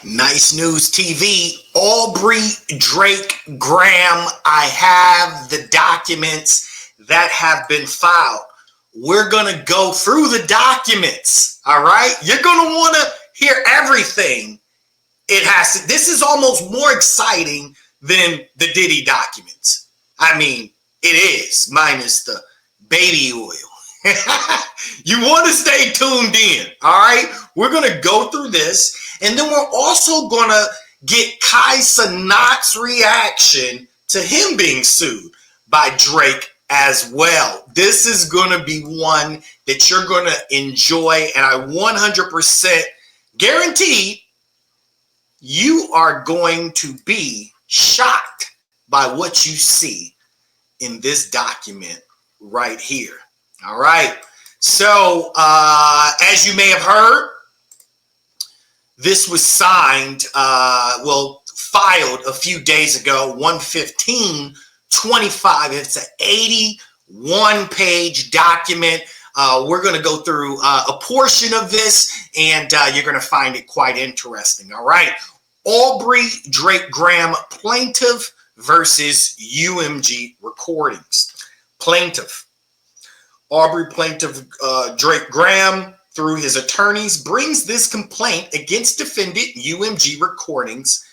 Nice News TV, Aubrey Drake Graham. I have the documents that have been filed. We're going to go through the documents. All right. You're going to want to hear everything. This is almost more exciting than the Diddy documents. I mean, it is, minus the baby oil. You want to stay tuned in. All right. We're going to go through this. And then we're also going to get Kai Cenat's reaction to him being sued by Drake as well. This is going to be one that you're going to enjoy. And I 100% guarantee you are going to be shocked by what you see in this document right here. All right. So as you may have heard, this was signed, filed a few days ago, 1/15/25. It's an 81-page document. We're going to go through a portion of this, and you're going to find it quite interesting. All right. Aubrey Drake Graham, plaintiff versus UMG Recordings. Plaintiff. Aubrey plaintiff Drake Graham, through his attorneys, brings this complaint against defendant UMG Recordings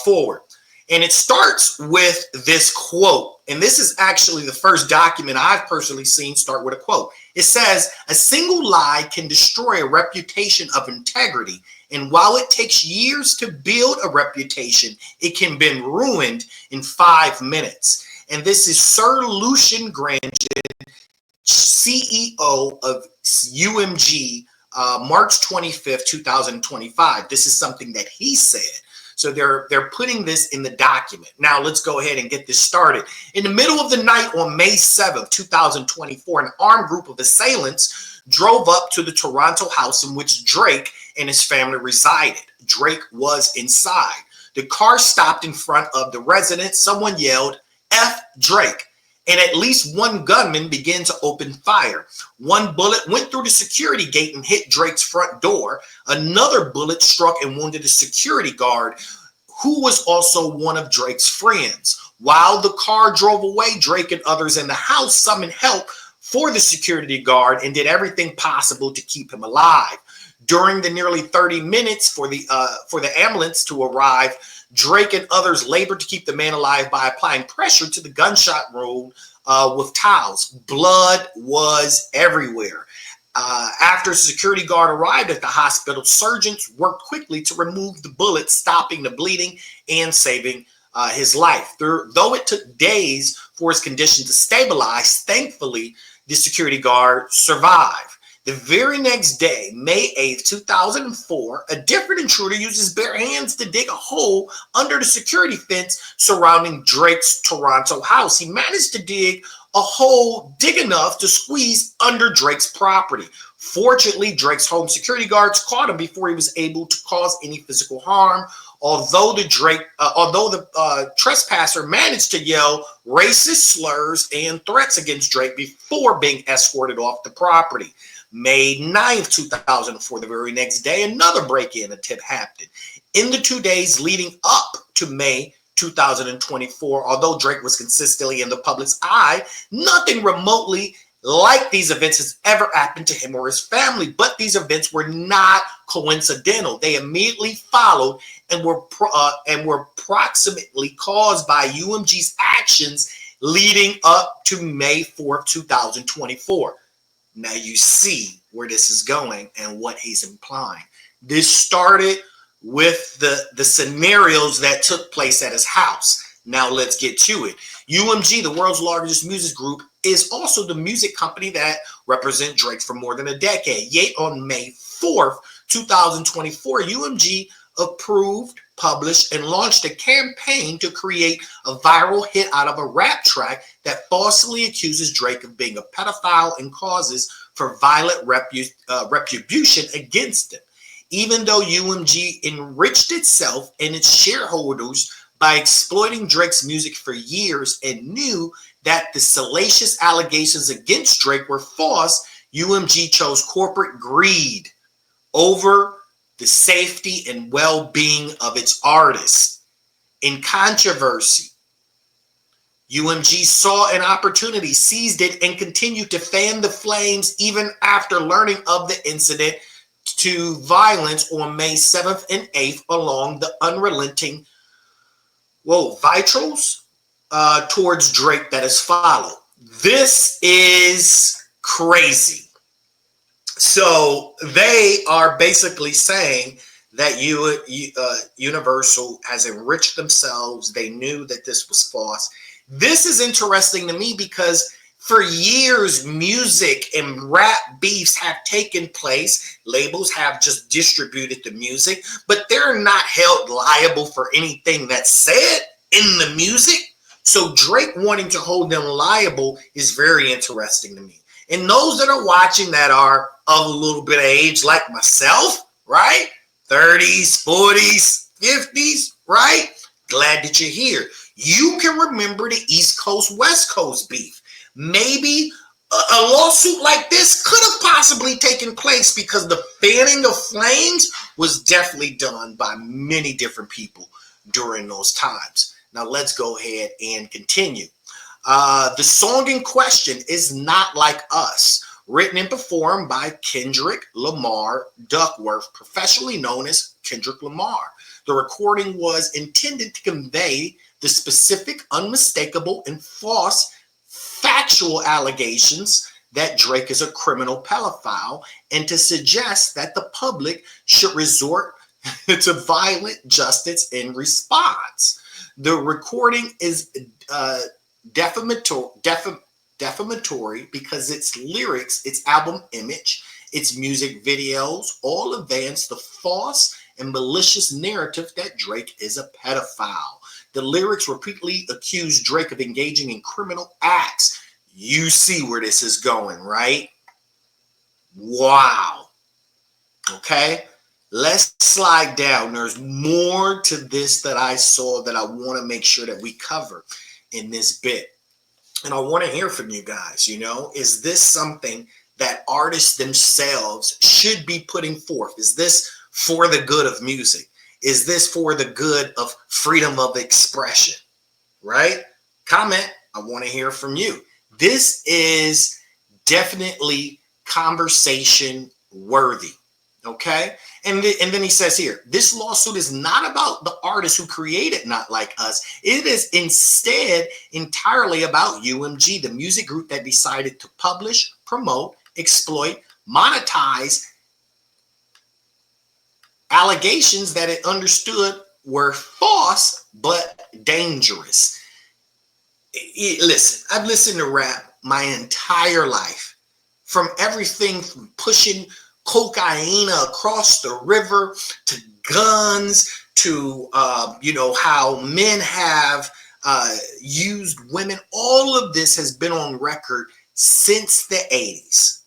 forward. And it starts with this quote. And this is actually the first document I've personally seen start with a quote. It says, "A single lie can destroy a reputation of integrity. And while it takes years to build a reputation, it can be ruined in 5 minutes." And this is Sir Lucian Grandin, CEO of UMG, March 25th, 2025. This is something that he said. So they're putting this in the document. Now let's go ahead and get this started. In the middle of the night on May 7th, 2024, an armed group of assailants drove up to the Toronto house in which Drake and his family resided. Drake was inside. The car stopped in front of the residence. Someone yelled, "F Drake." And at least one gunman began to open fire. One bullet went through the security gate and hit Drake's front door. Another bullet struck and wounded a security guard who was also one of Drake's friends. While the car drove away, Drake and others in the house summoned help for the security guard and did everything possible to keep him alive. During the nearly 30 minutes for the ambulance to arrive, Drake and others labored to keep the man alive by applying pressure to the gunshot wound with towels. Blood was everywhere. After a security guard arrived at the hospital, surgeons worked quickly to remove the bullet, stopping the bleeding and saving his life. Though it took days for his condition to stabilize, thankfully, the security guard survived. The very next day, May 8th, 2004, a different intruder used his bare hands to dig a hole under the security fence surrounding Drake's Toronto house. He managed to dig a hole big enough to squeeze under Drake's property. Fortunately, Drake's home security guards caught him before he was able to cause any physical harm. Although the trespasser managed to yell racist slurs and threats against Drake before being escorted off the property. May 9th, 2004, the very next day, another break-in attempt happened. In the 2 days leading up to May 2024, although Drake was consistently in the public's eye, nothing remotely like these events has ever happened to him or his family. But these events were not coincidental. They immediately followed and were proximately caused by UMG's actions leading up to May 4th, 2024. Now you see where this is going and what he's implying. This started with the scenarios that took place at his house. Now let's get to it. UMG, the world's largest music group, is also the music company that represents Drake for more than a decade. Yet on May 4th, 2024, UMG approved, published, and launched a campaign to create a viral hit out of a rap track that falsely accuses Drake of being a pedophile and causes for violent retribution against him. Even though UMG enriched itself and its shareholders by exploiting Drake's music for years and knew that the salacious allegations against Drake were false, UMG chose corporate greed over the safety and well-being of its artists. In controversy, UMG saw an opportunity, seized it, and continued to fan the flames even after learning of the incident to violence on May 7th and 8th along the unrelenting vitrals towards Drake that has followed. This is crazy. So they are basically saying that Universal has enriched themselves. They knew that this was false. This is interesting to me because for years, music and rap beefs have taken place. Labels have just distributed the music, but they're not held liable for anything that's said in the music. So Drake wanting to hold them liable is very interesting to me. And those that are watching that are of a little bit of age like myself, right? 30s, 40s, 50s, right? Glad that you're here. You can remember the East Coast, West Coast beef. Maybe a lawsuit like this could have possibly taken place because the fanning of flames was definitely done by many different people during those times. Now let's go ahead and continue. The song in question is Not Like Us, written and performed by Kendrick Lamar Duckworth, professionally known as Kendrick Lamar. The recording was intended to convey the specific, unmistakable, and false factual allegations that Drake is a criminal pedophile and to suggest that the public should resort to violent justice in response. The recording is defamatory because its lyrics, its album image, its music videos all advance the false and malicious narrative that Drake is a pedophile. The lyrics repeatedly accuse Drake of engaging in criminal acts. You see where this is going, right? Wow. Okay, let's slide down. There's more to this that I saw that I want to make sure that we cover in this bit. And I want to hear from you guys, is this something that artists themselves should be putting forth? Is this for the good of music? Is this for the good of freedom of expression? Right? Comment. I want to hear from you. This is definitely conversation worthy. Okay? And then he says here, this lawsuit is not about the artist who created Not Like Us. It is instead entirely about UMG, the music group that decided to publish, promote, exploit, monetize allegations that it understood were false but dangerous. Listen, I've listened to rap my entire life, from everything from pushing cocaine across the river to guns to how men have used women. All of this has been on record since the 80s.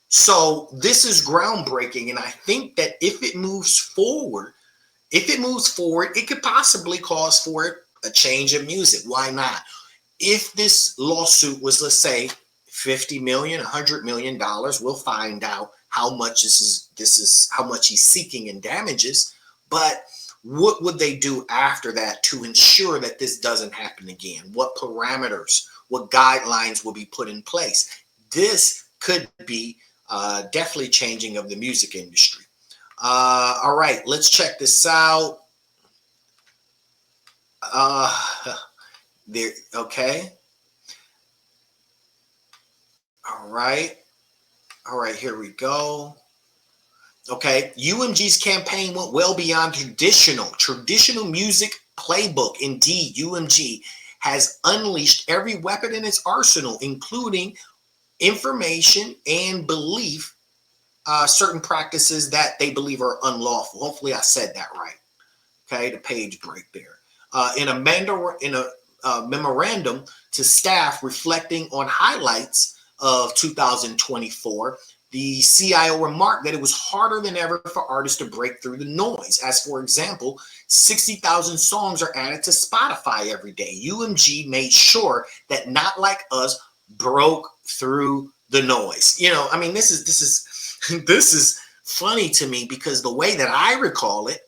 So this is groundbreaking, and I think that if it moves forward, it could possibly cause for a change in music. Why not? If this lawsuit was, let's say, $50 million, $100 million, we'll find out how much this is how much he's seeking in damages. But what would they do after that to ensure that this doesn't happen again? What parameters, what guidelines will be put in place? This could be definitely changing of the music industry. All right, let's check this out. Okay. All right, here we go. Okay, UMG's campaign went well beyond traditional music playbook. Indeed, UMG has unleashed every weapon in its arsenal, including information and belief, certain practices that they believe are unlawful. Hopefully I said that right. Okay, the page break there. In a memorandum to staff reflecting on highlights of 2024, the CIO remarked that it was harder than ever for artists to break through the noise. As for example, 60,000 songs are added to Spotify every day. UMG made sure that Not Like Us broke through the noise. This is funny to me because the way that I recall it,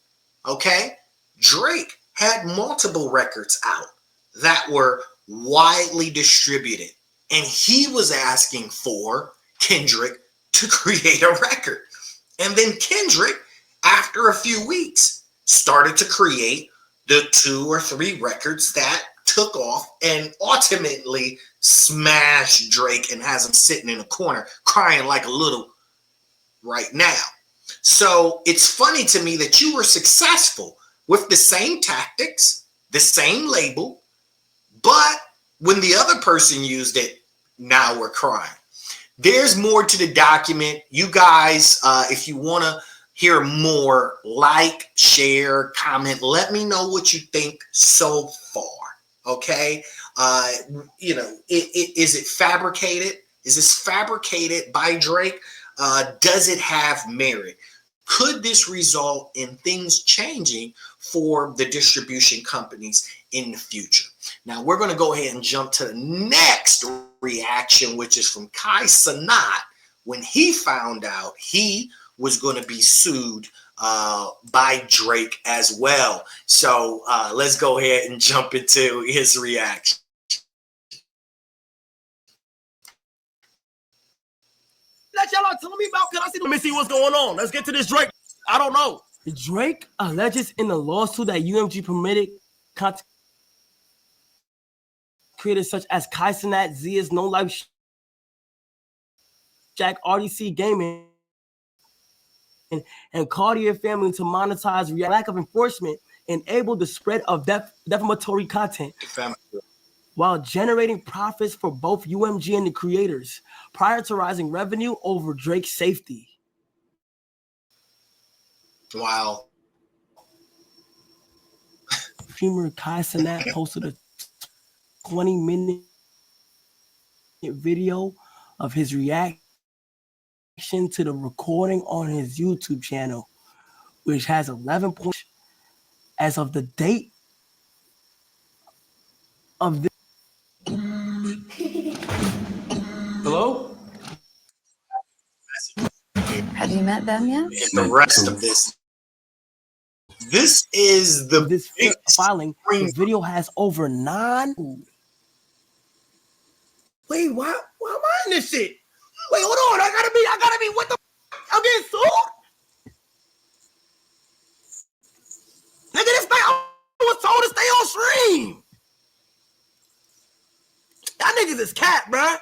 okay, Drake had multiple records out that were widely distributed, and he was asking for Kendrick to create a record. And then Kendrick, after a few weeks, started to create the 2 or 3 records that took off and ultimately smashed Drake and has him sitting in a corner crying like a little right now. So it's funny to me that you were successful with the same tactics, the same label, but when the other person used it, now we're crying. There's more to the document. You guys, if you want to hear more, like, share, comment, let me know what you think so far. Okay. Is it fabricated? Is this fabricated by Drake? Does it have merit? Could this result in things changing for the distribution companies in the future? Now, we're going to go ahead and jump to the next reaction, which is from Kai Cenat when he found out he was going to be sued by Drake as well. So let's go ahead and jump into his reaction. That y'all are telling me about, can I see? Let me see what's going on. Let's get to this Drake. I don't know. Drake alleges in the lawsuit that UMG permitted content creators such as Kai Cenat, Zia's No Life, Jack, RDC Gaming, and Cartier family to monetize. Lack of enforcement enabled the spread of defamatory content while generating profits for both UMG and the creators, prioritizing revenue over Drake's safety. Wow. Streamer Kai Cenat posted a 20-minute video of his reaction to the recording on his YouTube channel, which has 11 points as of the date of this. Hello? Have you met them yet? The rest of this. This is this filing. The video has over 9. Wait, why am I in this shit? Wait, hold on. I gotta be. What the? I'm getting sued. Nigga, this thing I was told to stay on stream. Y'all niggas is cat, bruh.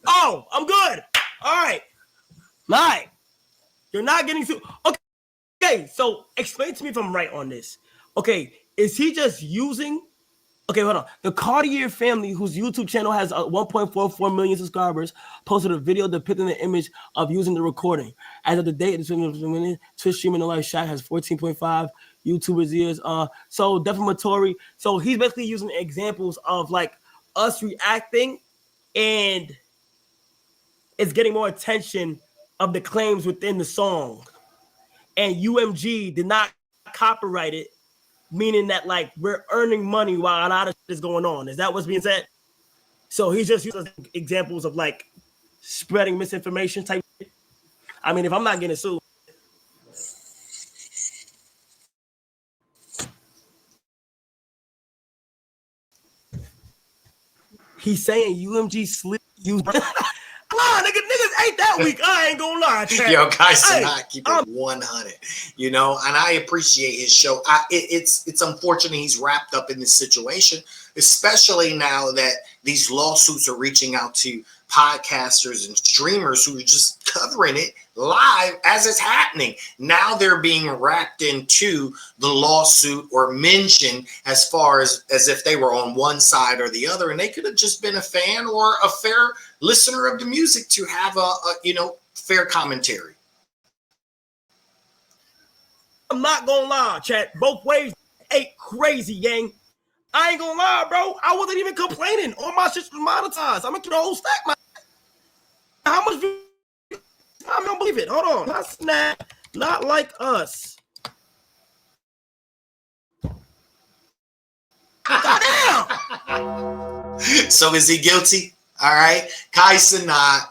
Oh, I'm good. All right. You're not getting sued. Okay, so explain to me if I'm right on this. Okay, is he just using... Okay, hold on. The Cartier family, whose YouTube channel has 1.44 million subscribers, posted a video depicting the image of using the recording. As of the date, Twitch streaming No Life Shack has 14.5 YouTubers years. So defamatory. So he's basically using examples of like us reacting, and it's getting more attention of the claims within the song. And UMG did not copyright it, meaning that like we're earning money while a lot of shit is going on. Is that what's being said? So he's just using examples of like spreading misinformation type shit. I mean, if I'm not getting sued. He's saying UMG slip use. Niggas ain't that weak. I ain't gonna lie. Yo, guys, not keep it 100. You know, and I appreciate his show. It's unfortunate he's wrapped up in this situation, especially now that these lawsuits are reaching out to podcasters and streamers who are just covering it live as it's happening. Now they're being wrapped into the lawsuit or mentioned as far as if they were on one side or the other, and they could have just been a fan or a fair listener of the music to have a fair commentary. I'm not gonna lie, chat. Both ways ain't crazy, gang. I ain't gonna lie, bro. I wasn't even complaining. All my shit's monetized. I'm gonna throw the whole stack. How much? I don't believe it. Hold on. Not Snap. Not like us. Goddamn. So is he guilty? All right. Kai Cenat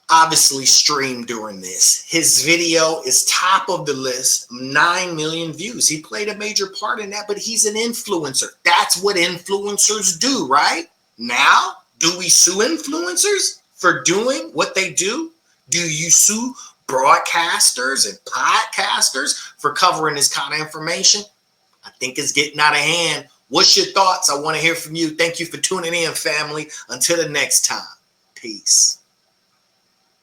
obviously streamed during this. His video is top of the list, 9 million views. He played a major part in that, but he's an influencer. That's what influencers do, right? Now, do we sue influencers for doing what they do? Do you sue broadcasters and podcasters for covering this kind of information? I think it's getting out of hand. What's your thoughts? I want to hear from you. Thank you for tuning in, family. Until the next time. Peace.